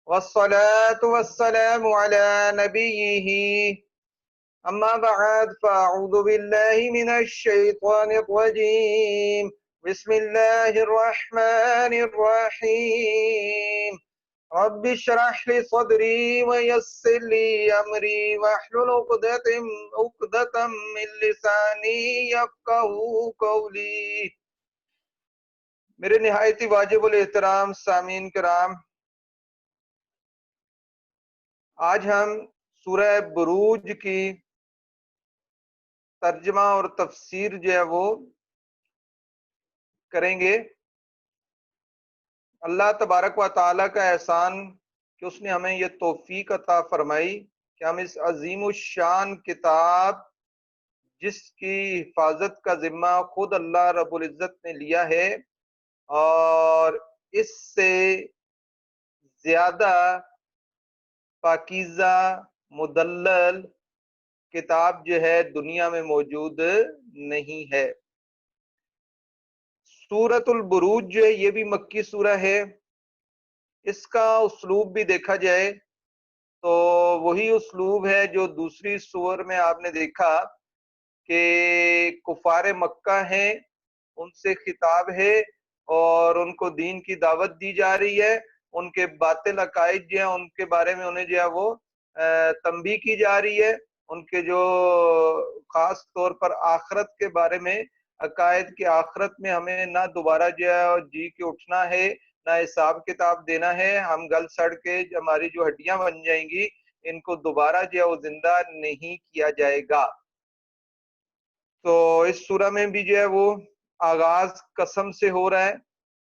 والصلاة والسلام على نبيه أما بعد فأعوذ بالله من الشيطان الرجيم بسم الله الرحمن الرحيم رب اشرح لي صدري ويسر لي أمري واحلل عقدة من لساني يفقهوا قولي۔ میرے نہایت واجب الاحترام سامعین کرام، آج ہم سورہ بروج کی ترجمہ اور تفسیر جو ہے وہ کریں گے۔ اللہ تبارک و تعالیٰ کا احسان کہ اس نے ہمیں یہ توفیق عطا فرمائی کہ ہم اس عظیم الشان کتاب، جس کی حفاظت کا ذمہ خود اللہ رب العزت نے لیا ہے، اور اس سے زیادہ پاکیزہ مدلل کتاب جو ہے دنیا میں موجود نہیں ہے۔ سورۃ البروج جو ہے یہ بھی مکی سورہ ہے۔ اس کا اسلوب بھی دیکھا جائے تو وہی اسلوب ہے جو دوسری سور میں آپ نے دیکھا کہ کفار مکہ ہیں، ان سے خطاب ہے اور ان کو دین کی دعوت دی جا رہی ہے، ان کے باطل عقائد جو ہیں ان کے بارے میں انہیں جو ہے وہ تنبیہ کی جا رہی ہے، ان کے جو خاص طور پر آخرت کے بارے میں عقائد کہ آخرت میں ہمیں نہ دوبارہ جو ہے جی کے اٹھنا ہے، نہ حساب کتاب دینا ہے، ہم گل سڑ کے ہماری جو ہڈیاں بن جائیں گی ان کو دوبارہ جو ہے وہ زندہ نہیں کیا جائے گا۔ تو اس سورہ میں بھی جو ہے وہ آغاز قسم سے ہو رہا ہے،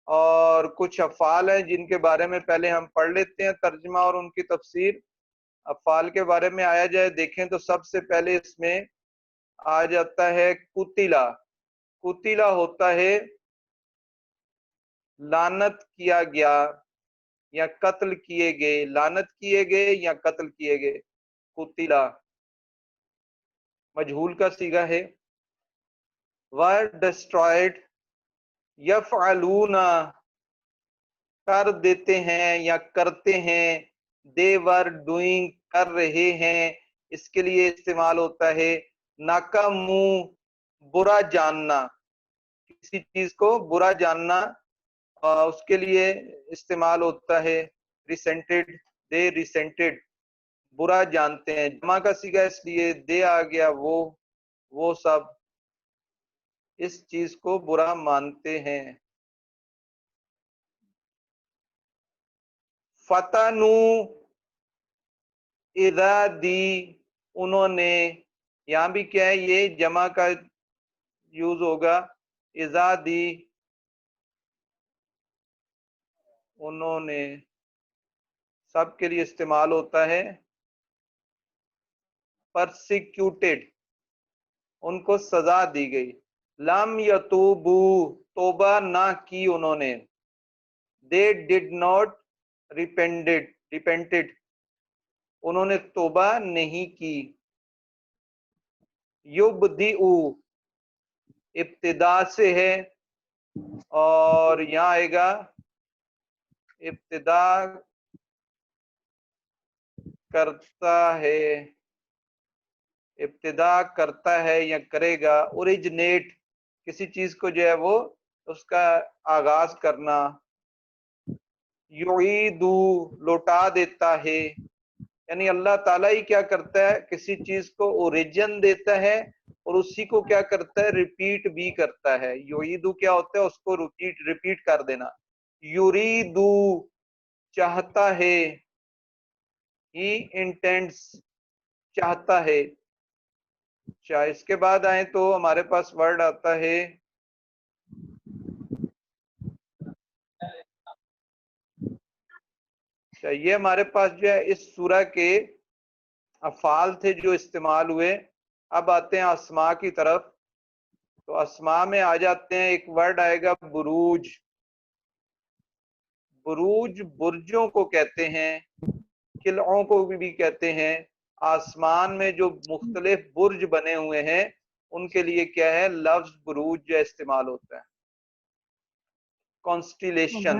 اور کچھ افعال ہیں جن کے بارے میں پہلے ہم پڑھ لیتے ہیں ترجمہ اور ان کی تفسیر۔ افعال کے بارے میں آیا جائے دیکھیں تو سب سے پہلے اس میں آ جاتا ہے قتلا۔ قتلا ہوتا ہے لعنت کیا گیا یا قتل کیے گئے، لعنت کیے گئے یا قتل کیے گئے۔ قتلا مجہول کا صیغہ ہے۔ were destroyed، یفعلون کر دیتے ہیں یا کرتے ہیں، they were doing کر رہے ہیں، اس کے لیے استعمال ہوتا ہے ناکامو برا جاننا، کسی چیز کو برا جاننا، اس کے لیے استعمال ہوتا ہے resented، they resented برا جانتے ہیں۔ جمع کا صیغہ اس لیے دے آ گیا، وہ سب اس چیز کو برا مانتے ہیں۔ فتنو اذا دی انہوں نے، یہاں بھی کیا ہے یہ جمع کا یوز ہوگا، اذا دی انہوں نے، سب کے لیے استعمال ہوتا ہے پرسیکیوٹیڈ، ان کو سزا دی گئی۔ لم یتوبو توبہ نہ کی انہوں نے، they did not repented انہوں نے توبہ نہیں کی۔ یبدئو ابتدا سے ہے اور یہاں آئے گا ابتدا کرتا ہے، ابتدا کرتا ہے یا کرے گا۔ اوریجنیٹ کسی چیز کو جو ہے وہ اس کا آغاز کرنا۔ یعیدو لوٹا دیتا ہے، یعنی اللہ تعالیٰ ہی کیا کرتا ہے کسی چیز کو اوریجن دیتا ہے اور اسی کو کیا کرتا ہے ریپیٹ بھی کرتا ہے۔ یعیدو کیا ہوتا ہے اس کو ریپیٹ کر دینا۔ یریدو چاہتا ہے، ہی انٹینڈس چاہتا ہے۔ اچھا اس کے بعد آئیں تو ہمارے پاس ورڈ آتا ہے یہ ہمارے پاس جو ہے اس سورہ کے افعال تھے جو استعمال ہوئے۔ اب آتے ہیں اسماء کی طرف، تو اسماء میں آ جاتے ہیں، ایک ورڈ آئے گا بروج۔ بروج برجوں کو کہتے ہیں، قلعوں کو بھی کہتے ہیں۔ آسمان میں جو مختلف برج بنے ہوئے ہیں ان کے لیے کیا ہے لفظ بروج جو استعمال ہوتا ہے۔ کانسٹیلیشن،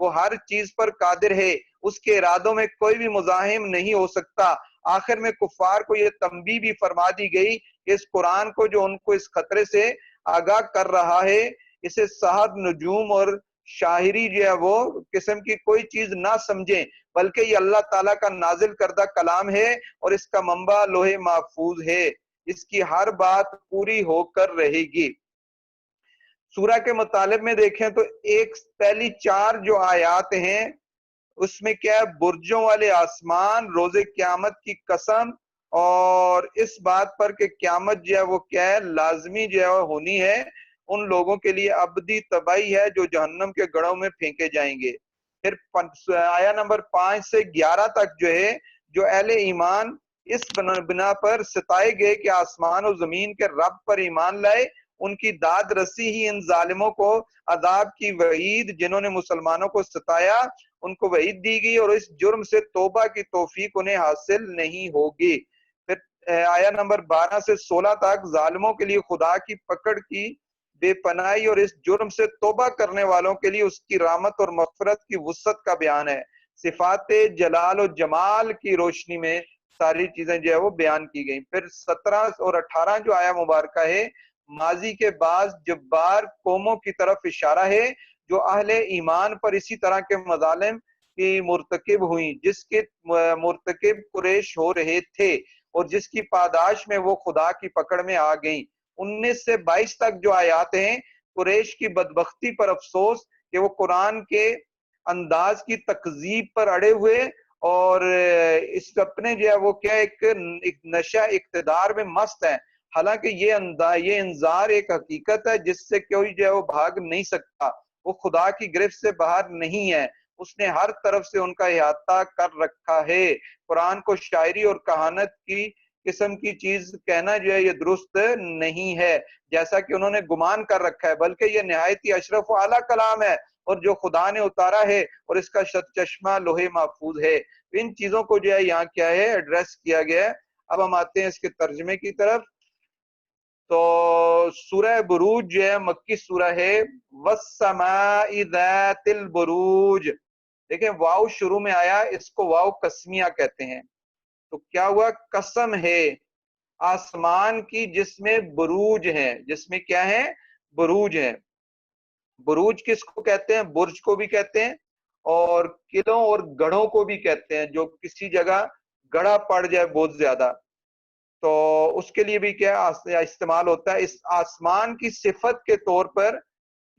وہ ہر چیز پر قادر ہے، اس کے ارادوں میں کوئی بھی مزاحم نہیں ہو سکتا۔ آخر میں کفار کو یہ تنبیہ بھی فرما دی گئی کہ اس قرآن کو جو ان کو اس خطرے سے آگاہ کر رہا ہے، اسے صحب نجوم اور شاعری جو ہے وہ قسم کی کوئی چیز نہ سمجھیں، بلکہ یہ اللہ تعالیٰ کا نازل کردہ کلام ہے اور اس کا منبع لوح محفوظ ہے، اس کی ہر بات پوری ہو کر رہے گی۔ سورہ کے مطالب میں دیکھیں تو ایک پہلی 4 جو آیات ہیں اس میں کیا ہے، برجوں والے آسمان، روز قیامت کی قسم، اور اس بات پر کہ قیامت جو ہے وہ کیا ہے، لازمی جو ہے وہ ہونی ہے، ان لوگوں کے لیے ابدی تباہی ہے جو جہنم کے گڑھوں میں پھینکے جائیں گے۔ پھر آیا نمبر 5 سے 11 تک جو ہے، جو اہل ایمان اس بنا پر ستائے گئے کہ آسمان و زمین کے رب پر ایمان لائے، ان کی داد رسی ہی ان ظالموں کو عذاب کی وعید، جنہوں نے مسلمانوں کو ستایا ان کو وعید دی گئی، اور اس جرم سے توبہ کی توفیق انہیں حاصل نہیں ہوگی۔ پھر آیا نمبر 12 سے 16 تک ظالموں کے لیے خدا کی پکڑ کی بے پناہی اور اس جرم سے توبہ کرنے والوں کے لیے اس کی رحمت اور مغفرت کی وسعت کا بیان ہے۔ صفات جلال و جمال کی روشنی میں ساری چیزیں جو ہے وہ بیان کی گئیں۔ پھر 17 اور 18 جو آیا مبارکہ ہے، ماضی کے بعض جبار قوموں کی طرف اشارہ ہے جو اہل ایمان پر اسی طرح کے مظالم کی مرتکب ہوئیں، جس کے مرتکب قریش ہو رہے تھے اور جس کی پاداش میں وہ خدا کی پکڑ میں آ گئیں۔ 19 سے 22 تک جو آیات ہیں، قریش کی بدبختی پر افسوس کہ وہ قرآن کے انداز کی تکذیب پر اڑے ہوئے اور اس اپنے جو ہے وہ کیا ایک نشہ اقتدار میں مست ہے، حالانکہ یہ انذار ایک حقیقت ہے جس سے کوئی جو ہے وہ بھاگ نہیں سکتا، وہ خدا کی گرفت سے باہر نہیں ہے، اس نے ہر طرف سے ان کا احاطہ کر رکھا ہے۔ قرآن کو شاعری اور کہانت کی قسم کی چیز کہنا جو ہے یہ درست نہیں ہے، جیسا کہ انہوں نے گمان کر رکھا ہے، بلکہ یہ نہایت ہی اشرف و اعلیٰ کلام ہے اور جو خدا نے اتارا ہے اور اس کا چشمہ لوح محفوظ ہے۔ ان چیزوں کو جو ہے یہاں کیا ہے ایڈریس کیا گیا ہے۔ اب ہم آتے ہیں اس کے ترجمے کی طرف۔ تو سورہ بروج جو ہے مکی سورہ ہے، وَالسَّمَاءِ ذَاتِ الْبُرُوجِ، دیکھیں واو شروع میں آیا، اس کو واو قسمیہ کہتے ہیں۔ تو کیا ہوا، قسم ہے آسمان کی جس میں بروج ہیں، جس میں کیا ہے، بروج ہیں۔ بروج کس کو کہتے ہیں، برج کو بھی کہتے ہیں اور قلعوں اور گڑھوں کو بھی کہتے ہیں، جو کسی جگہ گڑھا پڑ جائے بہت زیادہ تو اس کے لیے بھی کیا استعمال ہوتا ہے۔ اس آسمان کی صفت کے طور پر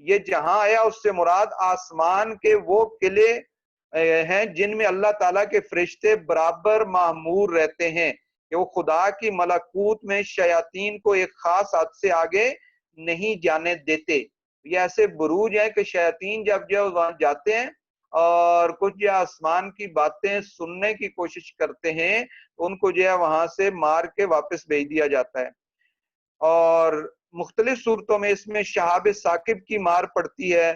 یہ جہاں آیا، اس سے مراد آسمان کے وہ قلعے ہیں جن میں اللہ تعالیٰ کے فرشتے برابر معمور رہتے ہیں کہ وہ خدا کی ملکوت میں شیاطین کو ایک خاص حد سے آگے نہیں جانے دیتے۔ یہ ایسے بروج ہیں کہ شیاطین جب وہاں جاتے ہیں اور کچھ جو آسمان کی باتیں سننے کی کوشش کرتے ہیں تو ان کو جو ہے وہاں سے مار کے واپس بھیج دیا جاتا ہے۔ اور مختلف صورتوں میں اس میں شہاب ثاقب کی مار پڑتی ہے،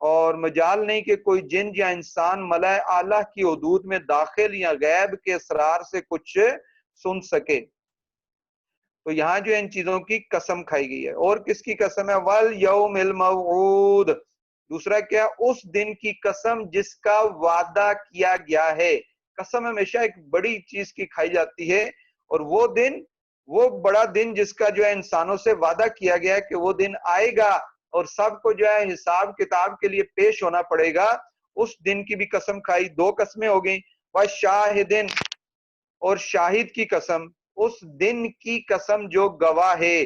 اور مجال نہیں کہ کوئی جن یا انسان ملائے اعلیٰ کی حدود میں داخل یا غیب کے اسرار سے کچھ سن سکے۔ تو یہاں جو ان چیزوں کی قسم کھائی گئی ہے۔ اور کس کی قسم ہے، وَالْيَوْمِ الْمَوْعُودِ، دوسرا کیا، اس دن کی قسم جس کا وعدہ کیا گیا ہے۔ قسم ہمیشہ ایک بڑی چیز کی کھائی جاتی ہے، اور وہ دن، وہ بڑا دن جس کا جو ہے انسانوں سے وعدہ کیا گیا ہے کہ وہ دن آئے گا اور سب کو جو ہے حساب کتاب کے لیے پیش ہونا پڑے گا، اس دن کی بھی قسم کھائی۔ 2 قسمیں ہو گئیں، وَشَاہِدٍ، اور شاہد کی قسم، اس دن کی قسم جو گواہ ہے،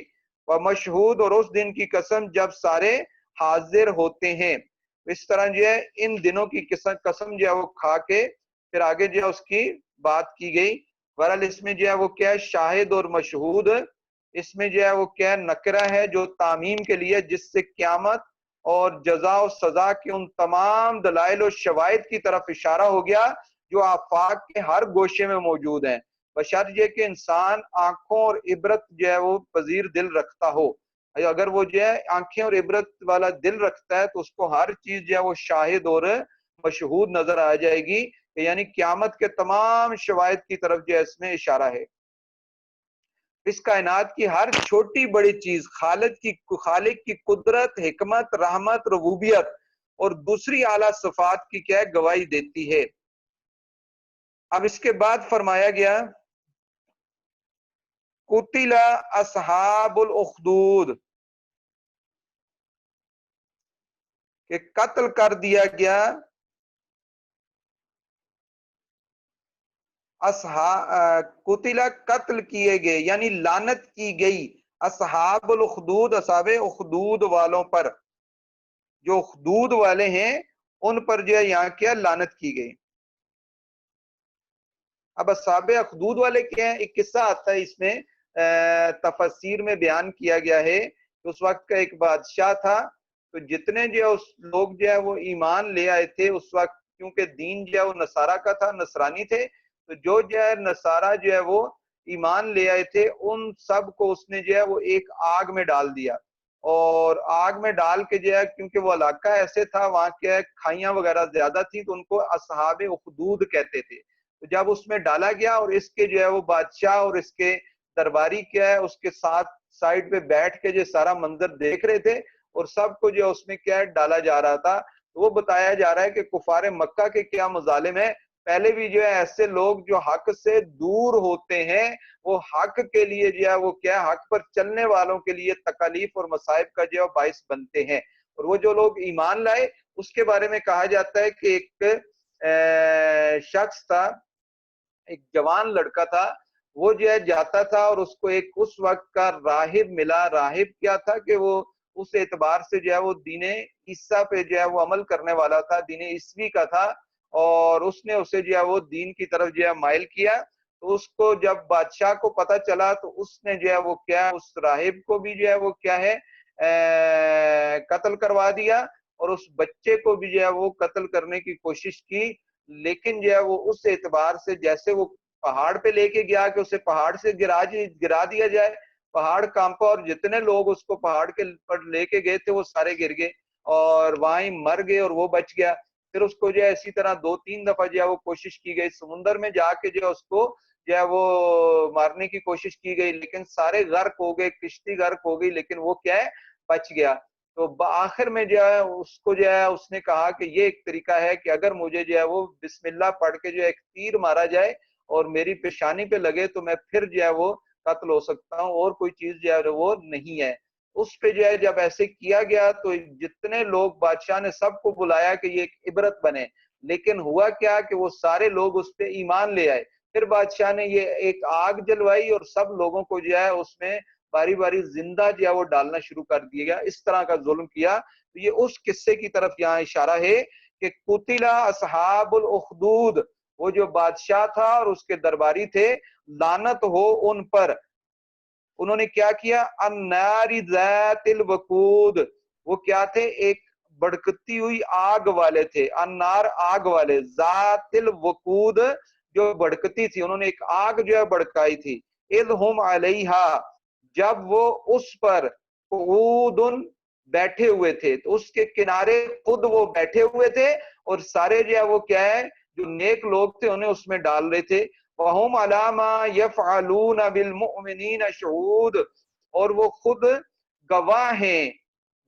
وَمَشْہُود، اور اس دن کی قسم جب سارے حاضر ہوتے ہیں۔ اس طرح جو ہے ان دنوں کی قسم جو ہے وہ کھا کے پھر آگے جو ہے اس کی بات کی گئی۔ بہرحال اس میں جو ہے وہ کیا ہے، شاہد اور مشہود، اس میں جو ہے وہ کیا نکرہ ہے جو تعمیم کے لیے، جس سے قیامت اور جزا و سزا کے ان تمام دلائل و شواہد کی طرف اشارہ ہو گیا جو آفاق کے ہر گوشے میں موجود ہیں، بشرط یہ کہ انسان آنکھوں اور عبرت جو ہے وہ پذیر دل رکھتا ہو۔ اگر وہ جو ہے آنکھیں اور عبرت والا دل رکھتا ہے تو اس کو ہر چیز جو ہے وہ شاہد اور مشہود نظر آ جائے گی، یعنی قیامت کے تمام شواہد کی طرف جو ہے اس میں اشارہ ہے۔ اس کائنات کی ہر چھوٹی بڑی چیز خالق کی قدرت، حکمت، رحمت، ربوبیت اور دوسری اعلیٰ صفات کی کیا ہے گواہی دیتی ہے۔ اب اس کے بعد فرمایا گیا قتل اصحاب الاخدود، کہ قتل کر دیا گیا قتل قتل کیے گئے یعنی لعنت کی گئی اصحاب الاخدود اصحاب اخدود والوں پر، جو اخدود والے ہیں ان پر جو ہے یہاں کیا لعنت کی گئی۔ اب اصحاب اخدود والے کیا ہیں؟ ایک قصہ آتا ہے اس میں تفسیر میں بیان کیا گیا ہے کہ اس وقت کا ایک بادشاہ تھا، تو جتنے جو ہے اس لوگ جو ہے وہ ایمان لے آئے تھے اس وقت، کیونکہ دین جو ہے وہ نصارہ کا تھا، نصرانی تھے، تو جو ہے نصارہ جو ہے وہ ایمان لے آئے تھے ان سب کو اس نے جو ہے وہ ایک آگ میں ڈال دیا، اور آگ میں ڈال کے جو ہے کیونکہ وہ علاقہ ایسے تھا وہاں کیا کھائیاں وغیرہ زیادہ تھی تو ان کو اصحاب اخدود کہتے تھے۔ تو جب اس میں ڈالا گیا اور اس کے جو ہے وہ بادشاہ اور اس کے درباری کیا ہے اس کے ساتھ سائڈ پہ بیٹھ کے جو سارا منظر دیکھ رہے تھے اور سب کو جو اس میں کیا ہے ڈالا جا رہا تھا، تو وہ بتایا جا رہا ہے کہ کفار مکہ کے کیا مظالم ہیں، پہلے بھی جو ہے ایسے لوگ جو حق سے دور ہوتے ہیں وہ حق کے لیے جو ہے وہ کیا حق پر چلنے والوں کے لیے تکالیف اور مصائب کا جو ہے باعث بنتے ہیں۔ اور وہ جو لوگ ایمان لائے اس کے بارے میں کہا جاتا ہے کہ ایک شخص تھا، ایک جوان لڑکا تھا، وہ جو ہے جاتا تھا اور اس کو ایک اس وقت کا راہب ملا۔ راہب کیا تھا کہ وہ اس اعتبار سے جو ہے وہ دین عیسیٰ پہ جو ہے وہ عمل کرنے والا تھا، دین عیسوی کا تھا، اور اس نے اسے جو ہے وہ دین کی طرف جو ہے مائل کیا۔ تو اس کو جب بادشاہ کو پتا چلا تو اس نے جو ہے وہ کیا اس راہب کو بھی جو ہے وہ کیا ہے قتل کروا دیا، اور اس بچے کو بھی جو ہے وہ قتل کرنے کی کوشش کی، لیکن جو ہے وہ اس اعتبار سے جیسے وہ پہاڑ پہ لے کے گیا کہ اسے پہاڑ سے گرا دیا جائے، پہاڑ کانپا اور جتنے لوگ اس کو پہاڑ کے پر لے کے گئے تھے وہ سارے گر گئے اور وہاں ہی مر گئے اور وہ بچ گیا۔ پھر اس کو جو ہے اسی طرح 2-3 دفعہ جو ہے وہ کوشش کی گئی، سمندر میں جا کے جو ہے اس کو جو ہے وہ مارنے کی کوشش کی گئی، لیکن سارے غرق ہو گئے، کشتی غرق ہو گئی، لیکن وہ کیا ہے بچ گیا۔ تو بآخر میں جو ہے اس کو جو ہے اس نے کہا کہ یہ ایک طریقہ ہے کہ اگر مجھے جو ہے وہ بسم اللہ پڑھ کے جو ایک تیر مارا جائے اور میری پیشانی پہ لگے تو میں پھر جو ہے وہ قتل ہو سکتا ہوں، اور کوئی چیز جو ہے وہ نہیں ہے۔ اس پہ جو ہے جب ایسے کیا گیا تو جتنے لوگ بادشاہ نے سب کو بلایا کہ یہ ایک عبرت بنے، لیکن ہوا کیا کہ وہ سارے لوگ اس پہ ایمان لے آئے۔ پھر بادشاہ نے یہ ایک آگ جلوائی اور سب لوگوں کو جو ہے اس میں باری باری زندہ جو ہے وہ ڈالنا شروع کر دیا گیا، اس طرح کا ظلم کیا۔ تو یہ اس قصے کی طرف یہاں اشارہ ہے کہ قتل اصحاب الاخدود، وہ جو بادشاہ تھا اور اس کے درباری تھے، لعنت ہو ان پر، انہوں نے کیا کیا النار ذات الوقود، وہ کیا تھے ایک بڑکتی ہوئی آگ والے تھے، النار آگ والے، ذات الوقود جو بڑکتی تھی، انہوں نے ایک آگ جو ہے بڑکائی تھی، اذ ہم علیہا، جب وہ اس پر قعود بیٹھے ہوئے تھے، تو اس کے کنارے خود وہ بیٹھے ہوئے تھے اور سارے جو ہے وہ کیا ہے جو نیک لوگ تھے انہیں اس میں ڈال رہے تھے۔ وَهُمْ عَلَى مَا يَفْعَلُونَ بِالْمُؤْمِنِينَ شُهُودٌ، اور وہ خود گواہ ہیں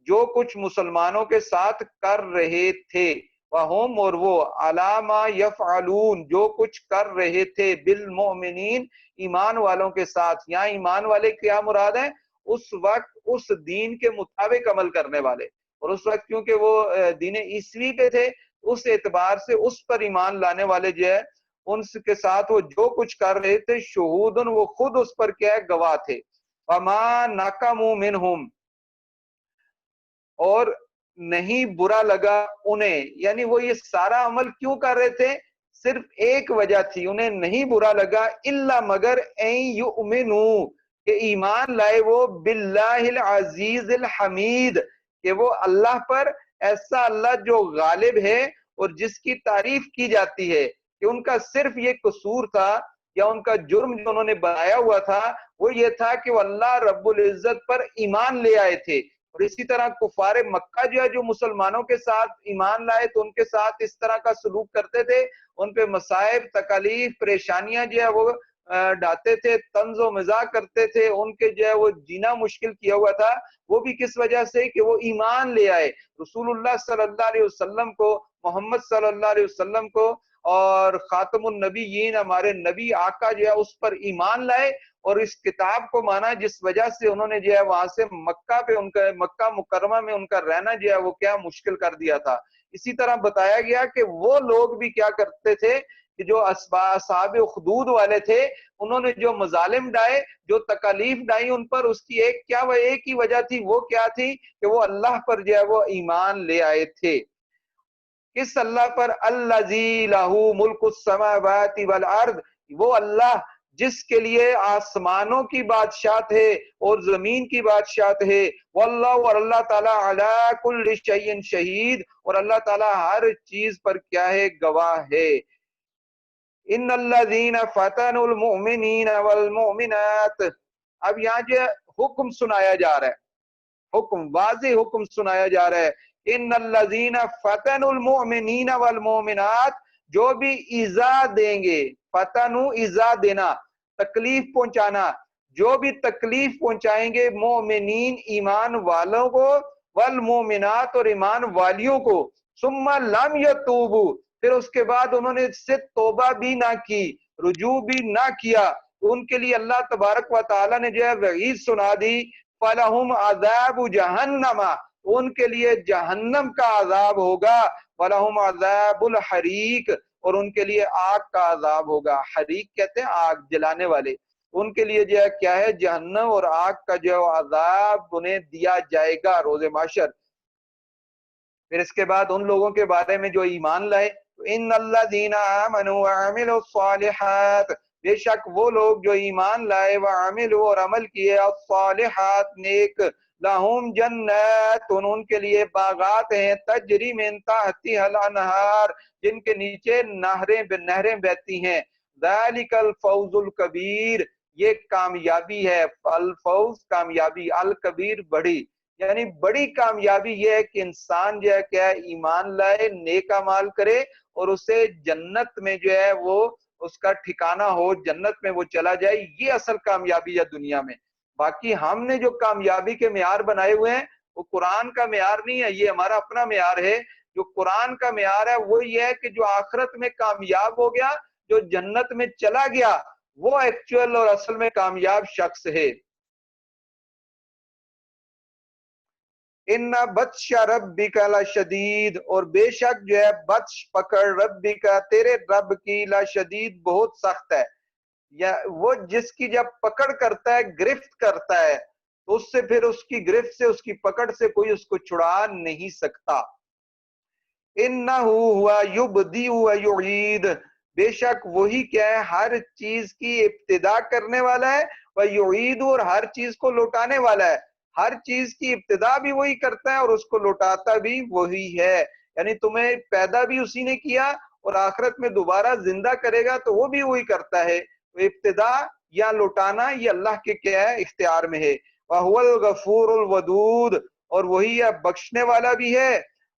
جو کچھ مسلمانوں کے ساتھ کر رہے تھے، وَهُمْ، اور وہ عَلَى مَا يَفْعَلُونَ، جو کچھ کر رہے تھے، بِالْمُؤْمِنِينَ، ایمان والوں کے ساتھ۔ یہاں ایمان والے کیا مراد ہے؟ اس وقت اس دین کے مطابق عمل کرنے والے، اور اس وقت کیونکہ وہ دین عیسوی پہ تھے اس اعتبار سے اس پر ایمان لانے والے جو ہے ان کے ساتھ وہ جو کچھ کر رہے تھے، شہودن، وہ خود اس پر کیا ہے گواہ تھے۔ وَمَا نَقَمُوا مِنْهُمْ، اور نہیں برا لگا انہیں، یعنی وہ یہ سارا عمل کیوں کر رہے تھے؟ صرف ایک وجہ تھی، انہیں نہیں برا لگا الا مگر ان یؤمنوا، کہ ایمان لائے وہ باللہ العزیز الحمید، کہ وہ اللہ پر، ایسا اللہ جو غالب ہے اور جس کی تعریف کی جاتی ہے، کہ ان کا صرف یہ قصور تھا یا ان کا جرم جو انہوں نے بنایا ہوا تھا وہ یہ تھا کہ وہ اللہ رب العزت پر ایمان لے آئے تھے۔ اور اسی طرح کفار مکہ جو ہے جو مسلمانوں کے ساتھ ایمان لائے تو ان کے ساتھ اس طرح کا سلوک کرتے تھے، ان پہ مصائب، تکالیف، پریشانیاں جو ہے وہ ڈاتے تھے، طنز و مزاح کرتے تھے، ان کے جو ہے وہ جینا مشکل کیا ہوا تھا، وہ بھی کس وجہ سے کہ وہ ایمان لے آئے رسول اللہ صلی اللہ علیہ وسلم کو، محمد صلی اللہ علیہ وسلم کو، اور خاتم النبیین ہمارے نبی آقا جو ہے اس پر ایمان لائے اور اس کتاب کو مانا، جس وجہ سے انہوں نے جو ہے وہاں سے مکہ پہ ان کا، مکہ مکرمہ میں ان کا رہنا جو ہے وہ کیا مشکل کر دیا تھا۔ اسی طرح بتایا گیا کہ وہ لوگ بھی کیا کرتے تھے کہ جو اصحاب اخدود والے تھے، انہوں نے جو مظالم ڈائے، جو تکالیف ڈائی ان پر، اس کی ایک ہی وجہ تھی، وہ کیا تھی کہ وہ اللہ پر جو ہے وہ ایمان لے آئے تھے۔ کس اللہ پر؟ الذی لہ ملک السماوات والارض، وہ اللہ جس کے لیے آسمانوں کی بادشاہت ہے اور زمین کی بادشاہت ہے، واللہ، اور اللہ تعالیٰ علی کل شیء شہید، اور اللہ تعالیٰ ہر چیز پر کیا ہے؟ گواہ ہے۔ ان الذین فتنوا المؤمنین والمؤمنات، اب یہاں جو حکم سنایا جا رہا ہے، حکم، واضح حکم سنایا جا رہا ہے، ان الذین فتنوا المؤمنین والمؤمنات، جو بھی ایذا دیں گے، فتنوا ایذا دینا، تکلیف پہنچانا، جو بھی تکلیف پہنچائیں گے مومنین ایمان والوں کو، والمؤمنات اور ایمان والیوں کو، ثم لم یتوبوا، پھر اس کے بعد انہوں نے اس سے توبہ بھی نہ کی، رجوع بھی نہ کیا، ان کے لیے اللہ تبارک و تعالی نے جو ہے وعید سنا دی، فَلَهُمْ عَذَابُ جَهَنَّمَ، ان کے لیے جہنم کا عذاب ہوگا، وَلَهُمْ عَذَابُ الْحَرِيقِ، اور ان کے لیے آگ کا عذاب ہوگا۔ حریق کہتے ہیں آگ جلانے والے، ان کے لیے جو ہے کیا ہے؟ جہنم اور آگ کا جو عذاب انہیں دیا جائے گا روز محشر۔ پھر اس کے بعد ان لوگوں کے بارے میں جو ایمان لائے، ان الذین آمنوا وعملوا الصالحات، بے شک وہ لوگ جو ایمان لائے، وعملوا اور عمل کیے، الصالحات نیک، لہم جنات، ان کے لیے باغات ہیں، تجری من تحتها الانہار، جن کے نیچے نہریں بہتی ہیں، ذالک الفوز الکبیر، یہ کامیابی ہے، الفوز کامیابی، الکبیر بڑی، یعنی بڑی کامیابی یہ ہے کہ انسان جو ہے کیا ایمان لائے، نیک اعمال کرے اور اسے جنت میں جو ہے وہ اس کا ٹھکانہ ہو، جنت میں وہ چلا جائے، یہ اصل کامیابی ہے دنیا میں۔ باقی ہم نے جو کامیابی کے معیار بنائے ہوئے ہیں وہ قرآن کا معیار نہیں ہے، یہ ہمارا اپنا معیار ہے۔ جو قرآن کا معیار ہے وہ یہ ہے کہ جو آخرت میں کامیاب ہو گیا، جو جنت میں چلا گیا، وہ ایکچوئل اور اصل میں کامیاب شخص ہے۔ ان بطش ربک لشدید، اور بے شک جو ہے بطش پکڑ ربک، تیرے رب کی، لشدید بہت سخت ہے، یا وہ جس کی جب پکڑ کرتا ہے، گرفت کرتا ہے، تو اس سے پھر اس کی گرفت سے، اس کی پکڑ سے کوئی اس کو چھڑا نہیں سکتا۔ انہ ہوا یبدی و یعید، بے شک وہی کیا ہے؟ ہر چیز کی ابتدا کرنے والا ہے، ویعید، اور ہر چیز کو لوٹانے والا ہے۔ ہر چیز کی ابتدا بھی وہی کرتا ہے اور اس کو لوٹاتا بھی وہی ہے، یعنی تمہیں پیدا بھی اسی نے کیا اور آخرت میں دوبارہ زندہ کرے گا تو وہ بھی وہی کرتا ہے۔ ابتدا یا لوٹانا یہ اللہ کے کیا ہے؟ اختیار میں ہے۔ وَهُوَ الْغَفُورُ الْوَدُودُ، اور وہی ہے بخشنے والا بھی ہے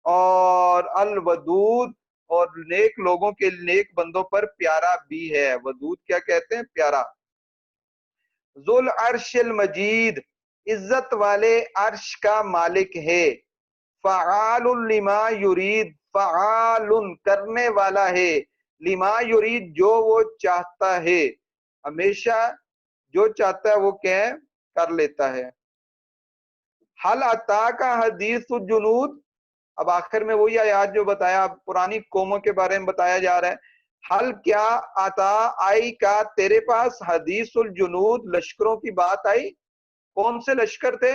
اور الودود، اور نیک لوگوں کے، نیک بندوں پر پیارا بھی ہے۔ ودود کیا کہتے ہیں؟ پیارا۔ ذو العرش المجید، عزت والے عرش کا مالک ہے، فعال لما یرید، فعال کرنے والا ہے، لما یرید جو وہ چاہتا ہے، ہمیشہ جو چاہتا ہے وہ کیا کر لیتا ہے۔ حل اتاک حدیث الجنود، اب آخر میں وہی آیات جو بتایا، پرانی قوموں کے بارے میں بتایا جا رہا ہے۔ حل کیا آتا آئی کا تیرے پاس، حدیث الجنود لشکروں کی بات آئی، کون سے لشکر تھے؟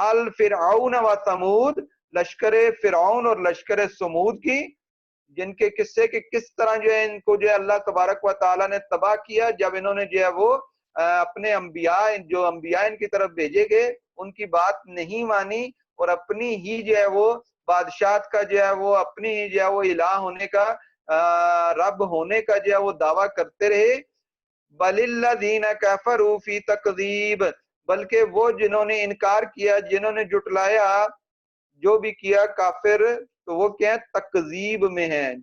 الفرعون و ثمود، لشکر فرعون اور لشکر ثمود کی، جن کے قصے کہ کس طرح جو ہے ان کو جو ہے اللہ تبارک و تعالیٰ نے تباہ کیا جب انہوں نے جو ہے وہ اپنے انبیاء، جو انبیاء ان کی طرف بھیجے گئے، ان کی بات نہیں مانی اور اپنی ہی جو ہے وہ بادشاہت کا جو ہے وہ، اپنی ہی جو ہے وہ الہ ہونے کا، رب ہونے کا جو ہے وہ دعویٰ کرتے رہے۔ بل الذین کفروا فی تکذیب، بلکہ وہ جنہوں نے انکار کیا، جنہوں نے جھٹلایا، جو بھی کیا کافر، تو وہ کیا ہے؟ تکذیب میں ہے،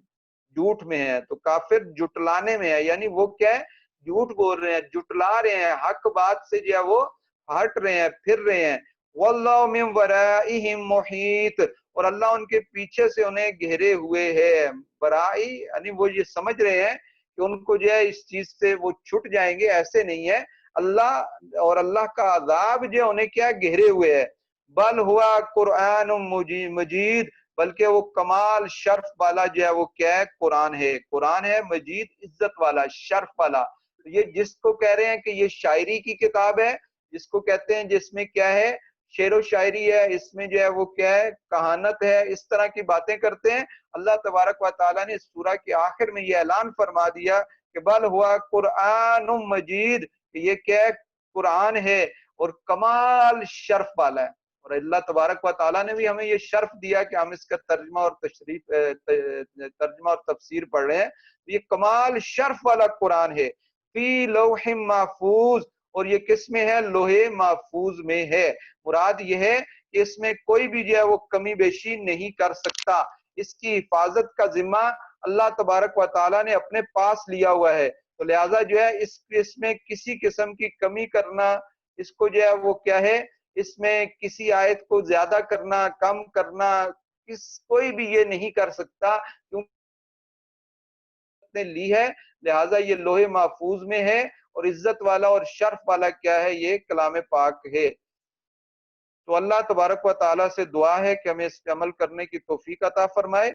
جھوٹ میں ہے۔ تو کافر جھٹلانے میں ہے، یعنی وہ کیا ہے؟ جھوٹ بول رہے ہیں، جٹلا رہے ہیں، حق بات سے جو ہے وہ ہٹ رہے ہیں، پھر رہے ہیں۔ واللہ من ورائہم محیط، اور اللہ ان کے پیچھے سے انہیں گھیرے ہوئے ہے۔ برائی یعنی وہ یہ سمجھ رہے ہیں کہ ان کو جو ہے اس چیز سے وہ چھٹ جائیں گے، ایسے نہیں ہے۔ اللہ اور اللہ کا عذاب جو ہے انہیں کیا گھیرے ہوئے ہے۔ بل ہوا قرآن مجید، بلکہ وہ کمال شرف والا جو ہے وہ کیا ہے؟ قرآن ہے۔ قرآن ہے مجید، عزت والا، شرف والا۔ یہ جس کو کہہ رہے ہیں کہ یہ شاعری کی کتاب ہے، جس کو کہتے ہیں جس میں کیا ہے؟ شعر و شاعری ہے، اس میں جو ہے وہ کیا ہے؟ کہانت ہے، اس طرح کی باتیں کرتے ہیں۔ اللہ تبارک و تعالیٰ نے اس سورہ کے آخر میں یہ اعلان فرما دیا کہ بل ہوا قرآن مجید، کہ یہ کیا ہے؟ قرآن ہے اور کمال شرف والا ہے۔ اور اللہ تبارک و تعالیٰ نے بھی ہمیں یہ شرف دیا کہ ہم اس کا ترجمہ اور ترجمہ اور تفسیر پڑھ رہے ہیں۔ یہ کمال شرف والا قرآن ہے، فی لوح محفوظ، اور یہ کس میں ہے؟ لوح محفوظ میں ہے۔ مراد یہ ہے کہ اس میں کوئی بھی جو ہے وہ کمی بیشی نہیں کر سکتا۔ اس کی حفاظت کا ذمہ اللہ تبارک و تعالیٰ نے اپنے پاس لیا ہوا ہے، تو لہٰذا جو ہے اس میں کسی قسم کی کمی کرنا، اس کو جو ہے وہ کیا ہے؟ اس میں کسی آیت کو زیادہ کرنا، کم کرنا، کوئی بھی یہ نہیں کر سکتا، کیونکہ نے لی ہے، لہٰذا یہ لوح محفوظ میں ہے، اور عزت والا اور شرف والا کیا ہے؟ یہ کلام پاک ہے۔ تو اللہ تبارک و تعالیٰ سے دعا ہے کہ ہمیں اس پہ عمل کرنے کی توفیق عطا فرمائے۔